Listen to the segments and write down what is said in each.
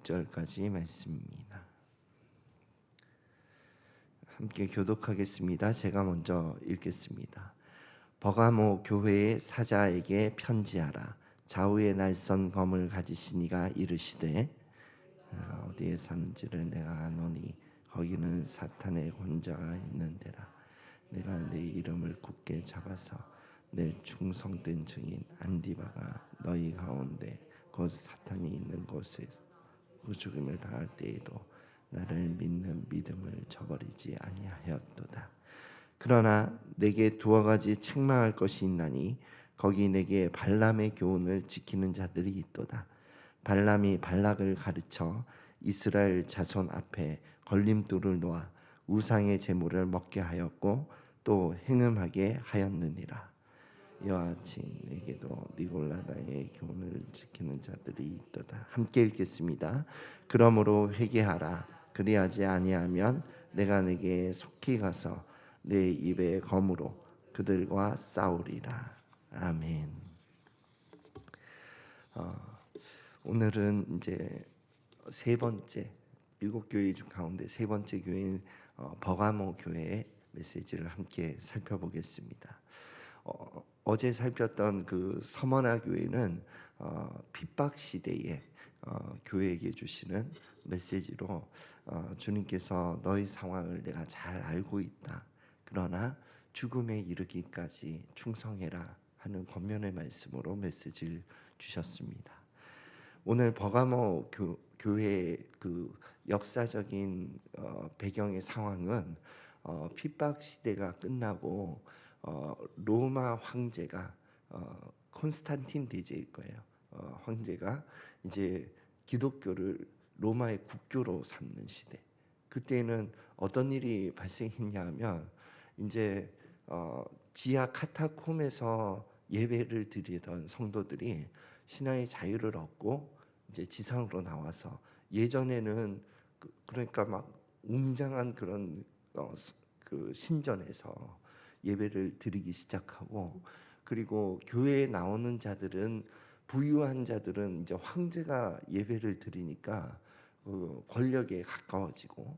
6절까지 말씀입니다. 함께 교독하겠습니다. 제가 먼저 읽겠습니다. 버가모 교회의 사자에게 편지하라. 좌우에 날선 검을 가지신 이가 이르시되 어디에 사는지를 내가 아노니 거기는 사탄의 권자가 있는 데라. 내가 내 이름을 굳게 잡아서 내 충성된 증인 안디바가 너희 가운데 곧 사탄이 있는 곳에서 죽임을 당할 때에도 나를 믿는 믿음을 저버리지 아니하였도다. 그러나 내게 두어 가지 책망할 것이 있나니 거기 내게 발람의 교훈을 지키는 자들이 있도다. 발람이 발락을 가르쳐 이스라엘 자손 앞에 걸림돌을 놓아 우상의 제물을 먹게 하였고 또 행음하게 하였느니라. 이와 같이 내게도 니골라다의 교훈을 지키는 자들이 있도다. 함께 읽겠습니다. 그러므로 회개하라. 그리하지 아니하면 내가 내게 속히 가서 내 입의 검으로 그들과 싸우리라. 아멘. 오늘은 이제 세 번째 일곱 교회 중 가운데 세 번째 교회인 버가모 교회의 메시지를 함께 살펴보겠습니다. 어제 살폈던 그 서머나 교회는 핍박 시대에 교회에게 주시는 메시지로 주님께서 너희 상황을 내가 잘 알고 있다. 그러나 죽음에 이르기까지 충성해라 하는 권면의 말씀으로 메시지를 주셨습니다. 오늘 버가모 교회의 그 역사적인 배경의 상황은 핍박 시대가 끝나고 로마 황제가 콘스탄틴 대제일 거예요. 황제가 이제 기독교를 로마의 국교로 삼는 시대. 그때는 어떤 일이 발생했냐면 이제 지하 카타콤에서 예배를 드리던 성도들이 신앙의 자유를 얻고 이제 지상으로 나와서 예전에는 그러니까 막 웅장한 그런 그 신전에서 예배를 드리기 시작하고, 그리고 교회에 나오는 자들은 부유한 자들은 이제 황제가 예배를 드리니까 권력에 가까워지고,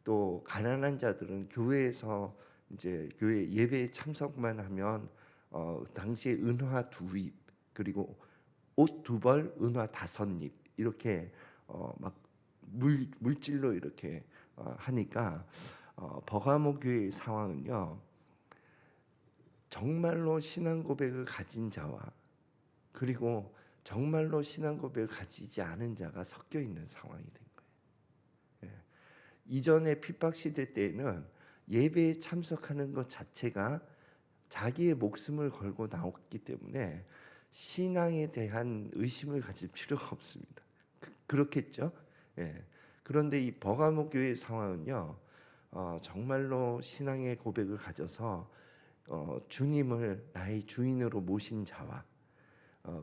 또 가난한 자들은 교회에서 이제 교회 예배에 참석만 하면 당시에 은화 2입 그리고 옷 2벌 은화 5잎 이렇게 막 물질로 이렇게 하니까 버가모 교회의 상황은요, 정말로 신앙 고백을 가진 자와 그리고 정말로 신앙 고백을 가지지 않은 자가 섞여 있는 상황이 된 거예요. 이전의 핍박 시대 때에는 예배에 참석하는 것 자체가 자기의 목숨을 걸고 나왔기 때문에 신앙에 대한 의심을 가질 필요가 없습니다. 그렇겠죠? 그런데 이 버가모 교회의 상황은요, 정말로 신앙의 고백을 가져서 주님을 나의 주인으로 모신 자와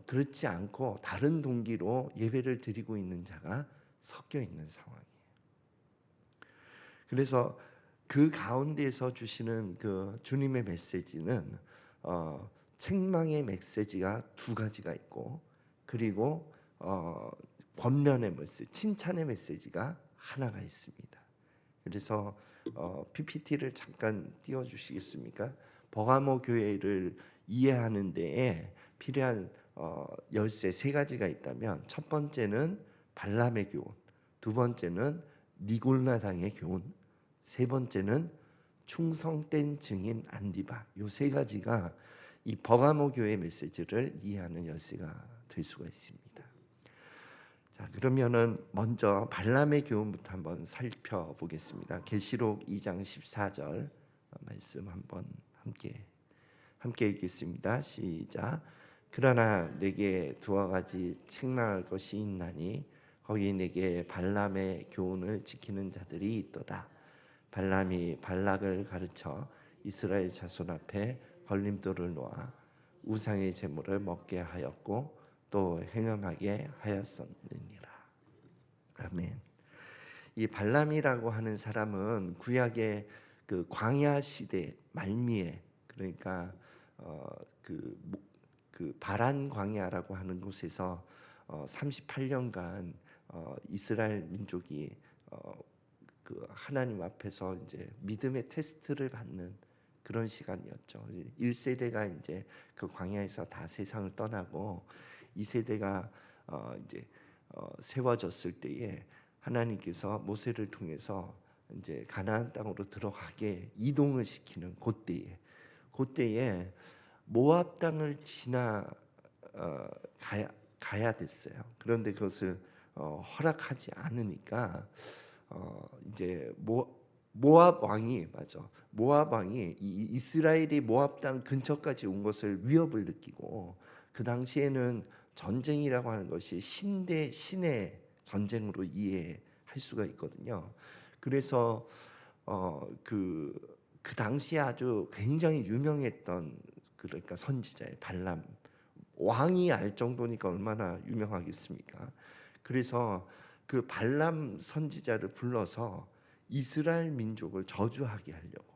그렇지 않고 다른 동기로 예배를 드리고 있는 자가 섞여 있는 상황이에요. 그래서 그 가운데에서 주시는 그 주님의 메시지는 책망의 메시지가 2가지가 있고, 그리고 권면의 메시지, 칭찬의 메시지가 하나가 있습니다. 그래서 PPT를 잠깐 띄워주시겠습니까? 버가모 교회를 이해하는 데에 필요한 열쇠 3가지가 있다면, 첫 번째는 발람의 교훈, 두 번째는 니골라당의 교훈, 세 번째는 충성된 증인 안디바. 이 3가지가 이 버가모 교회 메시지를 이해하는 열쇠가 될 수가 있습니다. 자, 그러면은 먼저 발람의 교훈부터 한번 살펴보겠습니다. 계시록 2장 14절 말씀 한번 함께 읽겠습니다. 시작. 그러나 내게 2가지 책망할 것이 있나니 거기 내게 발람의 교훈을 지키는 자들이 있도다. 발람이 발락을 가르쳐 이스라엘 자손 앞에 걸림돌을 놓아 우상의 제물을 먹게 하였고 또 행음하게 하였었느니라. 아멘. 이 발람이라고 하는 사람은 구약의 그 광야 시대 말미에, 그러니까 그 바란 광야라고 하는 곳에서 38년간 이스라엘 민족이 그 하나님 앞에서 이제 믿음의 테스트를 받는 그런 시간이었죠. 1세대가 이제 그 광야에서 다 세상을 떠나고 2세대가 이제 세워졌을 때에 하나님께서 모세를 통해서 이제 가나안 땅으로 들어가게 이동을 시키는 그때에 모압 땅을 지나 가야 됐어요. 그런데 그것을 허락하지 않으니까 이제 모압 왕이 이 이스라엘이 모압 땅 근처까지 온 것을 위협을 느끼고, 그 당시에는 전쟁이라고 하는 것이 신 대 신의 전쟁으로 이해할 수가 있거든요. 그래서 그 당시에 아주 굉장히 유명했던, 그러니까 선지자의 발람 왕이 알 정도니까 얼마나 유명하겠습니까? 그래서 그 발람 선지자를 불러서 이스라엘 민족을 저주하게 하려고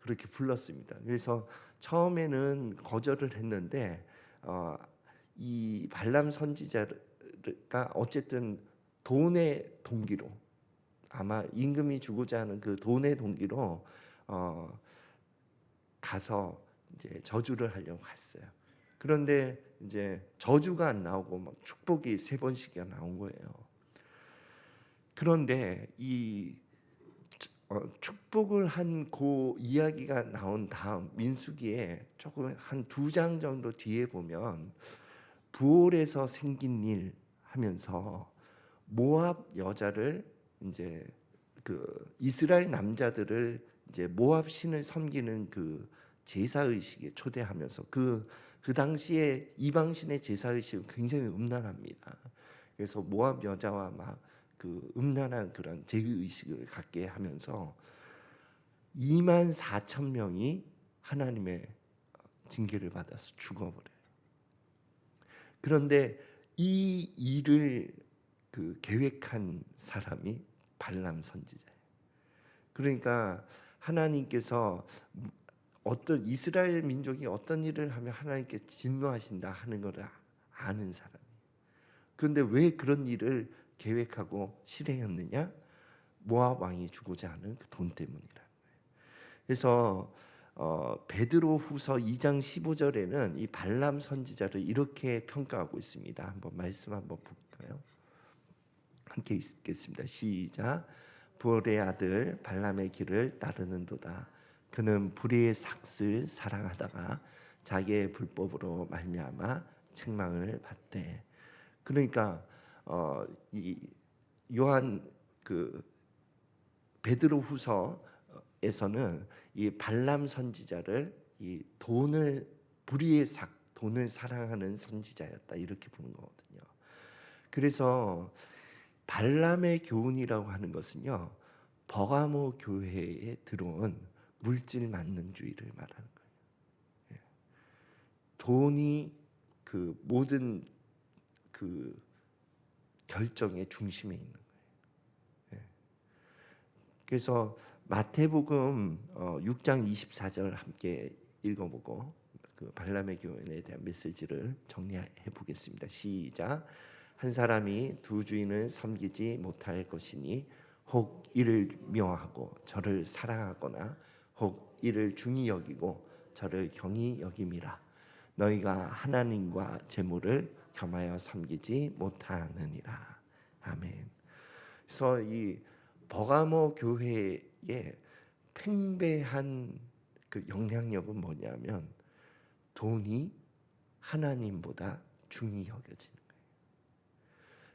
그렇게 불렀습니다. 그래서 처음에는 거절을 했는데 이 발람 선지자가 어쨌든 돈의 동기로, 아마 임금이 주고자 하는 그 돈의 동기로 가서 이제 저주를 하려고 갔어요. 그런데 이제 저주가 안 나오고 막 축복이 3번씩이나 나온 거예요. 그런데 이 축복을 한 그 이야기가 나온 다음 민수기에 조금 한 2장 정도 뒤에 보면 부올에서 생긴 일 하면서 모압 여자를 이제 그 이스라엘 남자들을 이제 모압 신을 섬기는 그 제사 의식에 초대하면서 그 당시에 이방 신의 제사 의식은 굉장히 음란합니다. 그래서 모압 여자와 막 그 음란한 그런 제의 의식을 갖게 하면서 24,000명이 하나님의 징계를 받아서 죽어버려요. 그런데 이 일을 그 계획한 사람이 발람 선지자예요. 그러니까 하나님께서 어떤 이스라엘 민족이 어떤 일을 하면 하나님께 진노하신다 하는 것을 아는 사람이에요. 그런데 왜 그런 일을 계획하고 실행했느냐? 모압 왕이 주고자 하는 그 돈 때문이라는 거예요. 그래서 베드로후서 2장 15절에는 이 발람 선지자를 이렇게 평가하고 있습니다. 한번 말씀 한번 볼까요? 함께 읽겠습니다. 시작. 부올의 아들 발람의 길을 따르는도다. 그는 불의의 삭슬 사랑하다가 자기의 불법으로 말미암아 책망을 받되. 그러니까 이 요한 그 베드로후서에서는 이 발람 선지자를 이 돈을 사랑하는 선지자였다 이렇게 보는 거거든요. 그래서 발람의 교훈이라고 하는 것은요, 버가모 교회에 들어온 물질 만능주의를 말하는 거예요. 돈이 그 모든 그 결정의 중심에 있는 거예요. 그래서 마태복음 6장 24절 함께 읽어보고 그 발람의 교훈에 대한 메시지를 정리해 보겠습니다. 시작. 한 사람이 두 주인을 섬기지 못할 것이니 혹 이를 미워하고 저를 사랑하거나 혹 이를 중히 여기고 저를 경히 여김이라. 너희가 하나님과 재물을 겸하여 섬기지 못하느니라. 아멘. 그래서 이 버가모 교회의 팽배한 그 영향력은 뭐냐면 돈이 하나님보다 중히 여겨지는 거예요.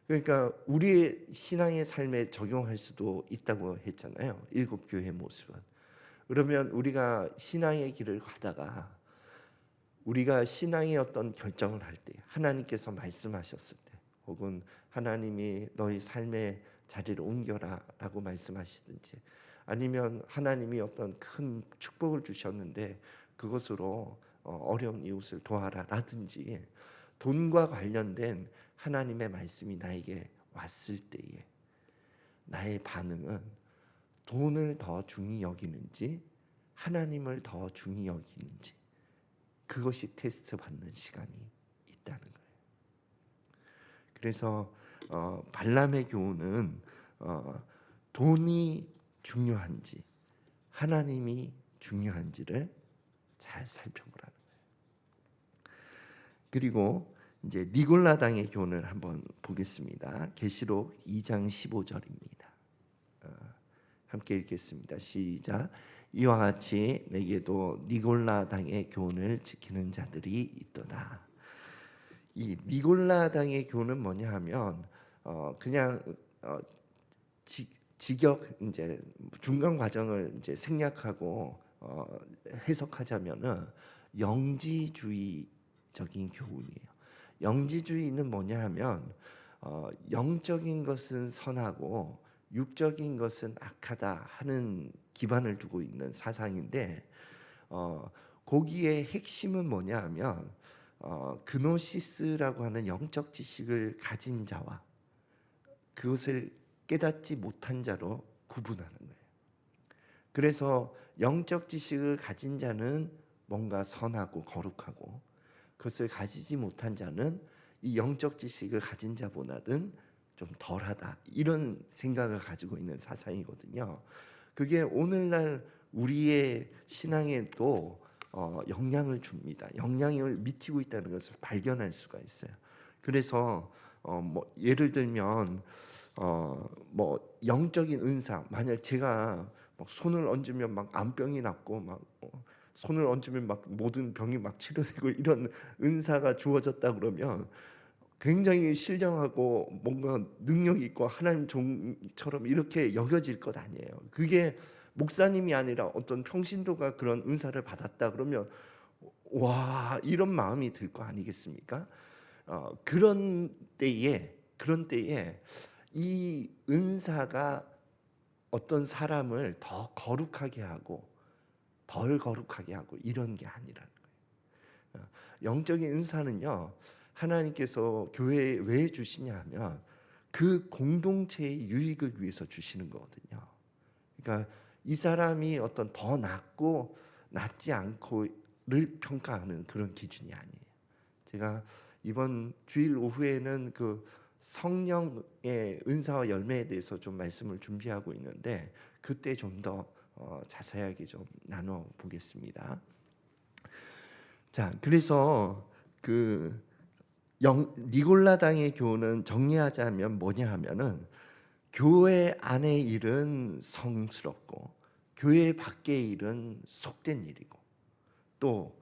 그러니까 우리의 신앙의 삶에 적용할 수도 있다고 했잖아요. 7교회 모습은. 그러면 우리가 신앙의 길을 가다가 우리가 신앙의 어떤 결정을 할 때, 하나님께서 말씀하셨을 때, 혹은 하나님이 너희 삶의 자리를 옮겨라 라고 말씀하시든지, 아니면 하나님이 어떤 큰 축복을 주셨는데 그것으로 어려운 이웃을 도와라 라든지, 돈과 관련된 하나님의 말씀이 나에게 왔을 때에 나의 반응은 돈을 더 중히 여기는지 하나님을 더 중히 여기는지, 그것이 테스트 받는 시간이 있다는 거예요. 그래서 발람의 교훈은 돈이 중요한지 하나님이 중요한지를 잘 살펴보라는 거예요. 그리고 이제 니골라당의 교훈을 한번 보겠습니다. 계시록 2장 15절입니다. 함께 읽겠습니다. 시작. 이와 같이 내게도 니골라당의 교훈을 지키는 자들이 있도다. 이 니골라당의 교훈은 뭐냐 하면 그냥 직역 이제 중간 과정을 이제 생략하고 해석하자면은 영지주의적인 교훈이에요. 영지주의는 뭐냐 하면 영적인 것은 선하고 육적인 것은 악하다 하는 기반을 두고 있는 사상인데 거기에 핵심은 뭐냐 하면 그노시스라고 하는 영적 지식을 가진 자와 그것을 깨닫지 못한 자로 구분하는 거예요. 그래서 영적 지식을 가진 자는 뭔가 선하고 거룩하고 그것을 가지지 못한 자는 이 영적 지식을 가진 자보다는 좀 덜하다 이런 생각을 가지고 있는 사상이거든요. 그게 오늘날 우리의 신앙에도 영향을 줍니다. 영향을 미치고 있다는 것을 발견할 수가 있어요. 그래서 뭐 예를 들면 뭐 영적인 은사, 만약 제가 막 손을 얹으면 막 암병이 낫고 막 손을 얹으면 막 모든 병이 막 치료되고 이런 은사가 주어졌다 그러면 굉장히 신령하고 뭔가 능력 있고 하나님 종처럼 이렇게 여겨질 것 아니에요. 그게 목사님이 아니라 어떤 평신도가 그런 은사를 받았다 그러면 와 이런 마음이 들 거 아니겠습니까? 그런 때에 이 은사가 어떤 사람을 더 거룩하게 하고 덜 거룩하게 하고 이런 게 아니라는 거예요. 영적인 은사는요, 하나님께서 교회에 왜 주시냐 하면 그 공동체의 유익을 위해서 주시는 거거든요. 그러니까 이 사람이 어떤 더 낫고 낫지 않고를 평가하는 그런 기준이 아니에요. 제가 이번 주일 오후에는 그 성령의 은사와 열매에 대해서 좀 말씀을 준비하고 있는데 그때 좀 더 자세하게 좀 나눠 보겠습니다. 자, 그래서 그 니골라당의 교훈은 정리하자면 뭐냐 하면은 교회 안의 일은 성스럽고 교회 밖의 일은 속된 일이고 또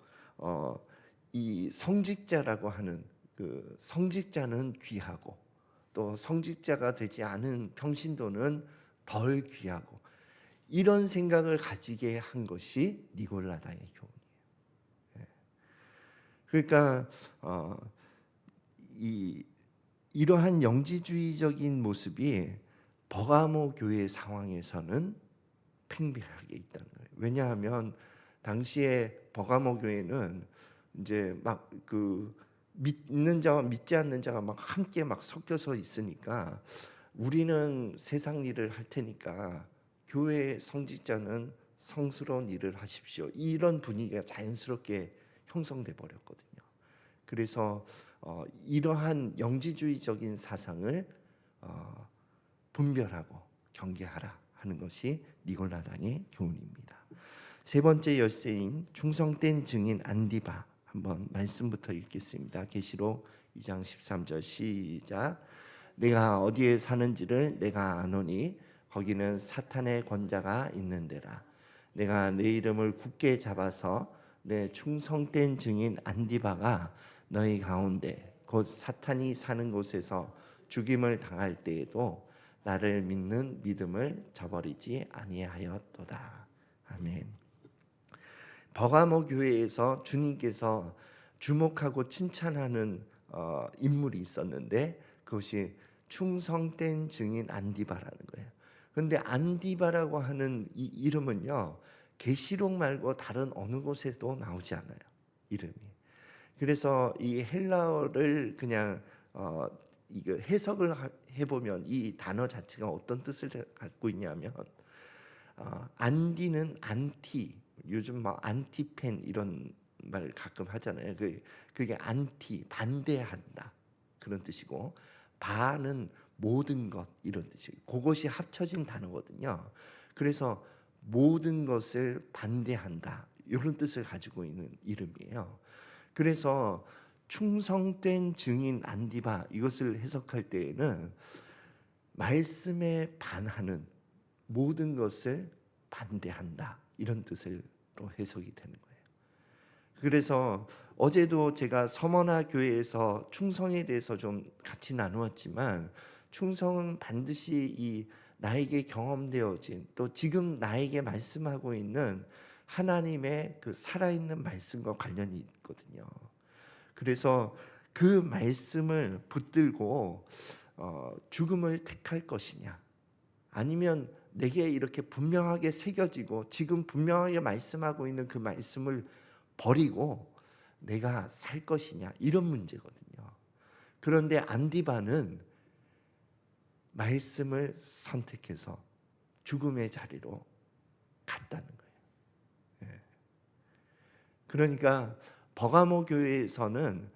이 성직자라고 하는 그 성직자는 귀하고 또 성직자가 되지 않은 평신도는 덜 귀하고 이런 생각을 가지게 한 것이 니골라당의 교훈이에요. 그러니까 이러한 영지주의적인 모습이 버가모 교회 상황에서는 팽배하게 있다는 거예요. 왜냐하면 당시에 버가모 교회는 이제 막 그 믿는 자와 믿지 않는 자가 막 함께 막 섞여서 있으니까 우리는 세상 일을 할 테니까 교회 성직자는 성스러운 일을 하십시오. 이런 분위기가 자연스럽게 형성돼 버렸거든요. 그래서 이러한 영지주의적인 사상을 분별하고 경계하라 하는 것이 니골라당의 교훈입니다. 세 번째 열쇠인 충성된 증인 안디바 한번 말씀부터 읽겠습니다. 계시록 2장 13절 시작. 내가 어디에 사는지를 내가 아노니 거기는 사탄의 권자가 있는 데라. 내가 내 이름을 굳게 잡아서 내 충성된 증인 안디바가 너희 가운데 곧 사탄이 사는 곳에서 죽임을 당할 때에도 나를 믿는 믿음을 저버리지 아니하였도다. 아멘. 버가모 교회에서 주님께서 주목하고 칭찬하는 인물이 있었는데 그것이 충성된 증인 안디바라는 거예요. 그런데 안디바라고 하는 이 이름은요, 계시록 말고 다른 어느 곳에도 나오지 않아요. 이름이. 그래서 이 헬라어를 그냥 이거 해석을 해보면 이 단어 자체가 어떤 뜻을 갖고 있냐면 안디는 안티, 요즘 뭐 안티팬 이런 말 가끔 하잖아요. 그게 안티 반대한다 그런 뜻이고 바는 모든 것 이런 뜻이에요. 그것이 합쳐진 단어거든요. 그래서 모든 것을 반대한다 이런 뜻을 가지고 있는 이름이에요. 그래서 충성된 증인 안디바 이것을 해석할 때에는 말씀에 반하는 모든 것을 반대한다 이런 뜻으로 해석이 되는 거예요. 그래서 어제도 제가 서머나 교회에서 충성에 대해서 좀 같이 나누었지만 충성은 반드시 이 나에게 경험되어진 또 지금 나에게 말씀하고 있는 하나님의 그 살아있는 말씀과 관련이 있거든요. 그래서 그 말씀을 붙들고 죽음을 택할 것이냐 아니면 내게 이렇게 분명하게 새겨지고 지금 분명하게 말씀하고 있는 그 말씀을 버리고 내가 살 것이냐 이런 문제거든요. 그런데 안디바는 말씀을 선택해서 죽음의 자리로 갔다는 거예요. 예. 그러니까 버가모 교회에서는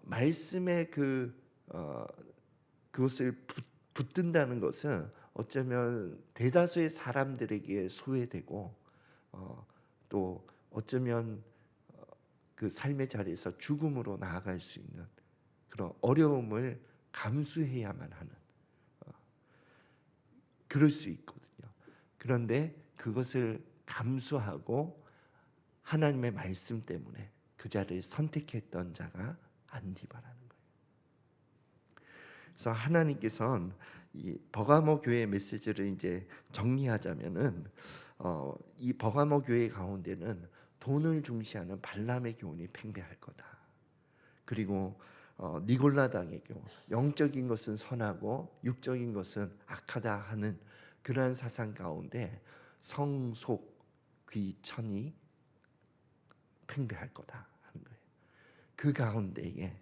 말씀의 그것을 붙든다는 것은 어쩌면 대다수의 사람들에게 소외되고 또 어쩌면 그 삶의 자리에서 죽음으로 나아갈 수 있는 그런 어려움을 감수해야만 하는 그럴 수 있거든요. 그런데 그것을 감수하고 하나님의 말씀 때문에 그 자리를 선택했던 자가 안디바라는 거예요. 그래서 하나님께서는 이 버가모 교회 메시지를 이제 정리하자면은 이 버가모 교회 가운데는 돈을 중시하는 발람의 교훈이 팽배할 거다. 그리고 니골라당의 경우 영적인 것은 선하고 육적인 것은 악하다 하는 그러한 사상 가운데 성속 귀천이 팽배할 거다 하는 거예요. 그 가운데에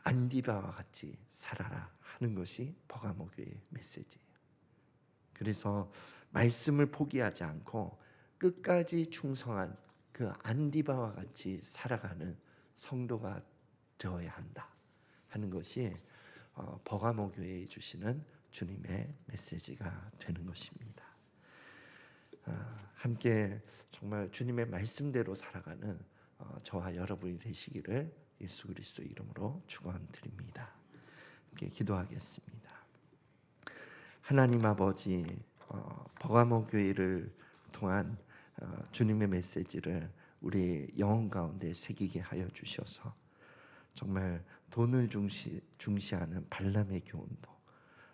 안디바와 같이 살아라 하는 것이 버가모 교회의 메시지예요. 그래서 말씀을 포기하지 않고 끝까지 충성한 그 안디바와 같이 살아가는 성도가 되어야 한다 하는 것이 버가모 교회에 주시는 주님의 메시지가 되는 것입니다. 함께 정말 주님의 말씀대로 살아가는 저와 여러분이 되시기를 예수 그리스도 이름으로 축원드립니다. 함께 기도하겠습니다. 하나님 아버지, 버가모 교회를 통한 주님의 메시지를 우리 영혼 가운데 새기게 하여 주셔서 정말 돈을 중시하는 발람의 교훈도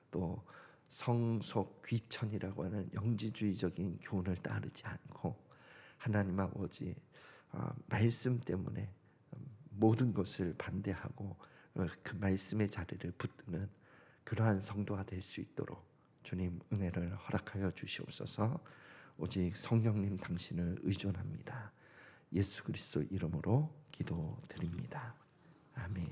또 성속 귀천이라고 하는 영지주의적인 교훈을 따르지 않고 하나님 아버지 말씀 때문에 모든 것을 반대하고 그 말씀의 자리를 붙드는 그러한 성도가 될 수 있도록 주님 은혜를 허락하여 주시옵소서. 오직 성령님 당신을 의존합니다. 예수 그리스도 이름으로 기도드립니다. 아멘.